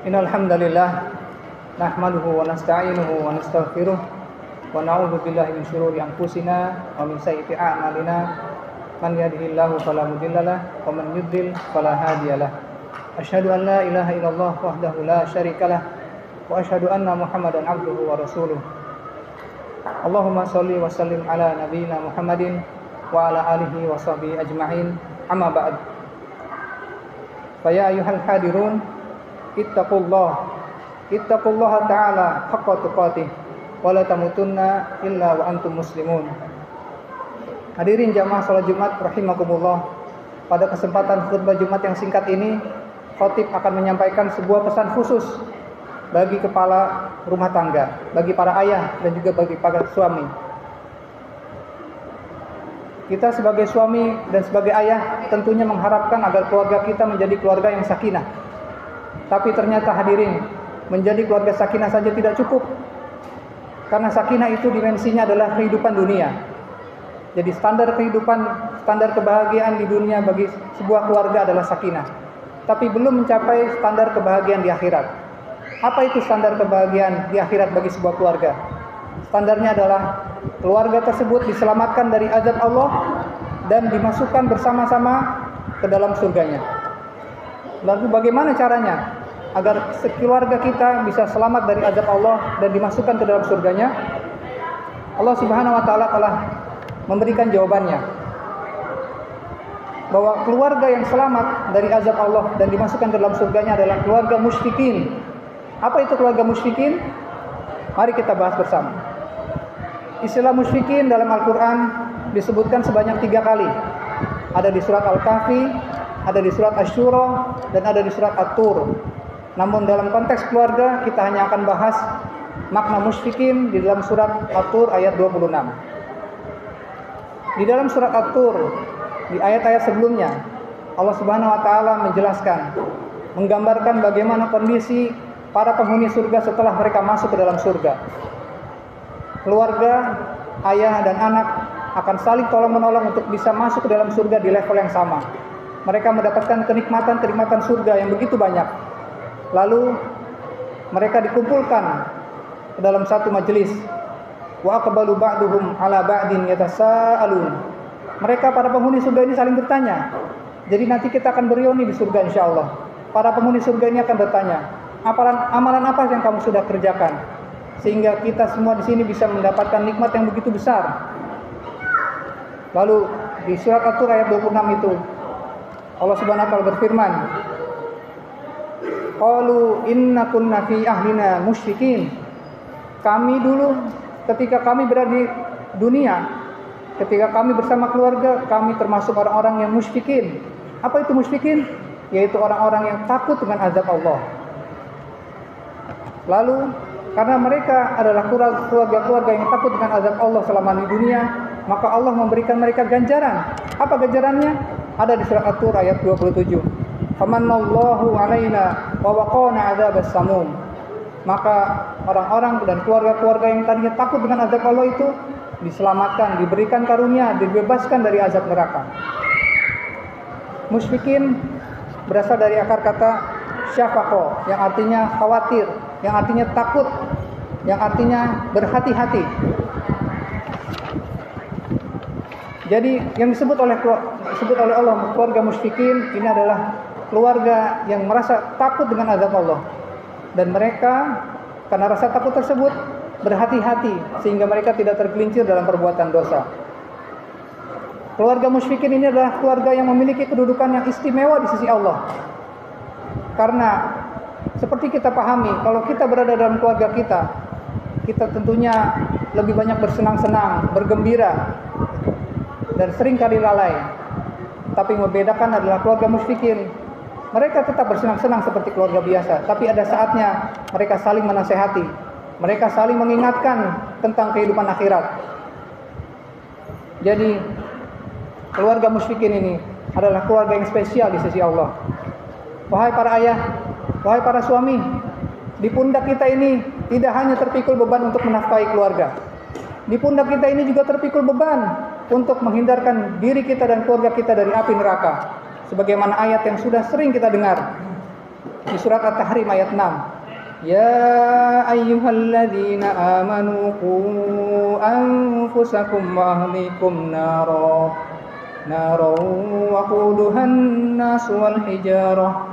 Innal hamdalillah nahmaduhu wa nasta'inuhu wa nastaghfiruh wa na'udzu billahi min shururi anfusina wa min sayyiati a'malina man yahdihillahu fala mudhillalah wa man yudlil fala hadiyalah. Asyhadu an la ilaha illallah wahdahu la syarikalah wa asyhadu anna Muhammadan abduhu wa rasuluh. Allahumma shalli wa sallim ala nabiyyina Muhammadin wa ala alihi wa sahbihi ajma'in. Amma ba'd. Fa ya ayyuhal hadirun Ittaqullaha ta'ala haqqa tuqatih wa la tamutunna illa wa antum muslimun. Hadirin jamaah salat Jumat rahimakumullah. Pada kesempatan khutbah Jumat yang singkat ini, khatib akan menyampaikan sebuah pesan khusus bagi kepala rumah tangga, bagi para ayah dan juga bagi para suami. Kita sebagai suami dan sebagai ayah tentunya mengharapkan agar keluarga kita menjadi keluarga yang sakinah. Tapi ternyata hadirin, menjadi keluarga sakinah saja tidak cukup. Karena sakinah itu dimensinya adalah kehidupan dunia. Jadi standar kehidupan, standar kebahagiaan di dunia bagi sebuah keluarga adalah sakinah. Tapi belum mencapai standar kebahagiaan di akhirat. Apa itu standar kebahagiaan di akhirat bagi sebuah keluarga? Standarnya adalah keluarga tersebut diselamatkan dari azab Allah dan dimasukkan bersama-sama ke dalam surganya. Lalu bagaimana caranya agar sekeluarga kita bisa selamat dari azab Allah dan dimasukkan ke dalam surganya? Allah Subhanahu wa taala telah memberikan jawabannya. Bahwa keluarga yang selamat dari azab Allah dan dimasukkan ke dalam surganya adalah keluarga musyrikin. Apa itu keluarga musyrikin? Mari kita bahas bersama. Istilah musyrikin dalam Al-Qur'an disebutkan sebanyak 3 kali. Ada di surat Al-Kahfi, ada di surat Asy-Syura, dan ada di surat At-Tur. Namun dalam konteks keluarga kita hanya akan bahas makna musyrikin di dalam surat At-Tur ayat 26. Di dalam surat At-Tur, di ayat-ayat sebelumnya, Allah Subhanahu wa taala menjelaskan, menggambarkan bagaimana kondisi para penghuni surga setelah mereka masuk ke dalam surga. Keluarga, ayah dan anak akan saling tolong-menolong untuk bisa masuk ke dalam surga di level yang sama. Mereka mendapatkan kenikmatan surga yang begitu banyak. Lalu mereka dikumpulkan ke dalam satu majelis. Wa aqbalu ba'duhum 'ala ba'din yatasaalun. Mereka para penghuni surga ini saling bertanya. Jadi nanti kita akan bereuni di surga insyaallah. Para penghuni surga ini akan bertanya, amalan apa yang kamu sudah kerjakan sehingga kita semua di sini bisa mendapatkan nikmat yang begitu besar. Lalu di surat At-Tur ayat 26 itu Allah Subhanahu wa taala berfirman, qalu inna kunna fi ahlina musyrikin. Kami dulu ketika kami berada di dunia, ketika kami bersama keluarga, kami termasuk orang-orang yang musyrikin. Apa itu musyrikin? Yaitu orang-orang yang takut dengan azab Allah. Lalu karena mereka adalah keluarga-keluarga yang takut dengan azab Allah selama di dunia, maka Allah memberikan mereka ganjaran. Apa ganjarannya? Ada di surat At-Tur ayat 27. Famanallahu 'alaina wa waqana 'adzabas samum. Maka orang-orang dan keluarga-keluarga yang tadinya takut dengan azab Allah itu diselamatkan, diberikan karunia, dibebaskan dari azab neraka. Musyrikin berasal dari akar kata syafaqah yang artinya khawatir, yang artinya takut, yang artinya berhati-hati. Jadi yang disebut oleh Allah keluarga musyrikin ini adalah keluarga yang merasa takut dengan azab Allah. Dan mereka karena rasa takut tersebut berhati-hati sehingga mereka tidak tergelincir dalam perbuatan dosa. Keluarga musyrikin ini adalah keluarga yang memiliki kedudukan yang istimewa di sisi Allah. Karena seperti kita pahami, kalau kita berada dalam keluarga kita tentunya lebih banyak bersenang-senang, bergembira, dan sering kali lalai. Tapi yang membedakan adalah keluarga musyrikin. Mereka tetap bersenang-senang seperti keluarga biasa, tapi ada saatnya mereka saling menasehati, mereka saling mengingatkan tentang kehidupan akhirat. Jadi keluarga musyrikin ini adalah keluarga yang spesial di sisi Allah. Wahai para ayah, wahai para suami, di pundak kita ini tidak hanya terpikul beban untuk menafkahi keluarga. Di pundak kita ini juga terpikul beban untuk menghindarkan diri kita dan keluarga kita dari api neraka. Sebagaimana ayat yang sudah sering kita dengar. di surat At-Tahrim ayat 6. Ya ayyuhalladzina amanu qu anfusakum wa ahlikum naran waquduhan nas wal hijarah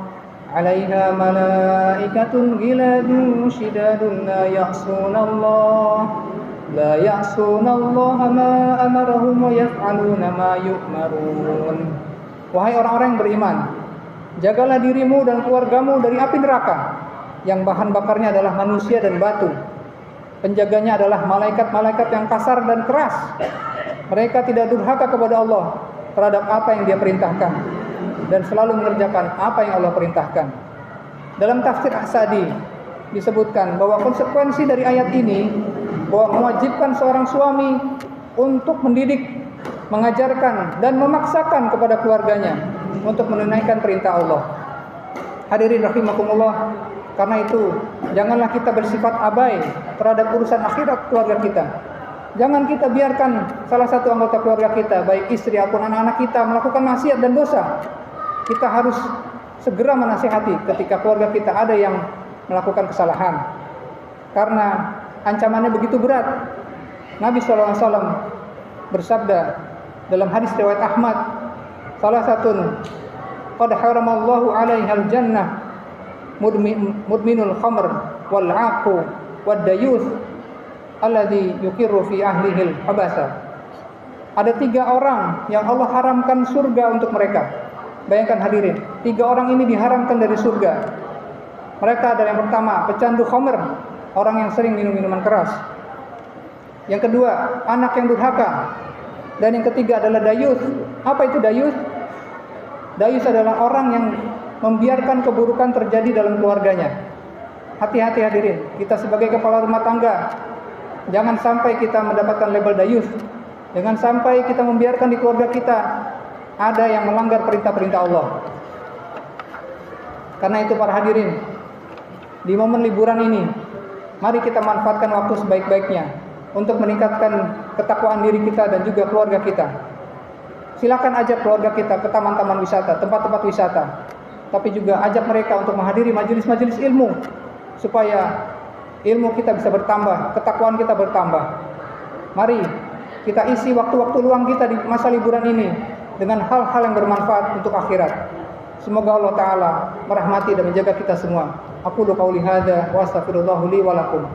'alaiha malaikatun ghiladun shidadun la ya'sunallaha ma amarahum wa yaf'aluna ma yu'marun. Wahai orang-orang yang beriman, jagalah dirimu dan keluargamu dari api neraka yang bahan bakarnya adalah manusia dan batu. Penjaganya adalah malaikat-malaikat yang kasar dan keras. Mereka tidak durhaka kepada Allah terhadap apa yang Dia perintahkan dan selalu mengerjakan apa yang Allah perintahkan. Dalam tafsir As-Sa'di disebutkan bahwa konsekuensi dari ayat ini bahwa mewajibkan seorang suami untuk mendidik, mengajarkan dan memaksakan kepada keluarganya untuk menunaikan perintah Allah. Hadirin rahimakumullah, karena itu janganlah kita bersifat abai terhadap urusan akhirat keluarga kita. Jangan kita biarkan salah satu anggota keluarga kita, baik istri ataupun anak-anak kita, melakukan maksiat dan dosa. Kita harus segera menasihati ketika keluarga kita ada yang melakukan kesalahan, karena ancamannya begitu berat. Nabi SAW bersabda dalam hadis riwayat Ahmad, salah satu qad haramallahu 'alaihal jannah mudminul khamr wal 'aqu wad dayuth alladhi yuqirru fi ahlihil habasa. Ada 3 orang yang Allah haramkan surga untuk mereka. Bayangkan hadirin, 3 orang ini diharamkan dari surga. Mereka adalah yang pertama, pecandu khamr, orang yang sering minum minuman keras. Yang kedua, anak yang durhaka. Dan yang ketiga adalah dayuth. Apa itu dayuth? Dayuth adalah orang yang membiarkan keburukan terjadi dalam keluarganya. Hati-hati hadirin, kita sebagai kepala rumah tangga, jangan sampai kita mendapatkan label dayuth. Jangan sampai kita membiarkan di keluarga kita ada yang melanggar perintah-perintah Allah. Karena itu para hadirin, di momen liburan ini, mari kita manfaatkan waktu sebaik-baiknya untuk meningkatkan ketakwaan diri kita dan juga keluarga kita. Silakan ajak keluarga kita ke taman-taman wisata, tempat-tempat wisata. Tapi juga ajak mereka untuk menghadiri majelis-majelis ilmu, supaya ilmu kita bisa bertambah, ketakwaan kita bertambah. Mari kita isi waktu-waktu luang kita di masa liburan ini dengan hal-hal yang bermanfaat untuk akhirat. Semoga Allah Ta'ala merahmati dan menjaga kita semua. Aqulu qauli hadza wa astaghfirullah li wa lakum.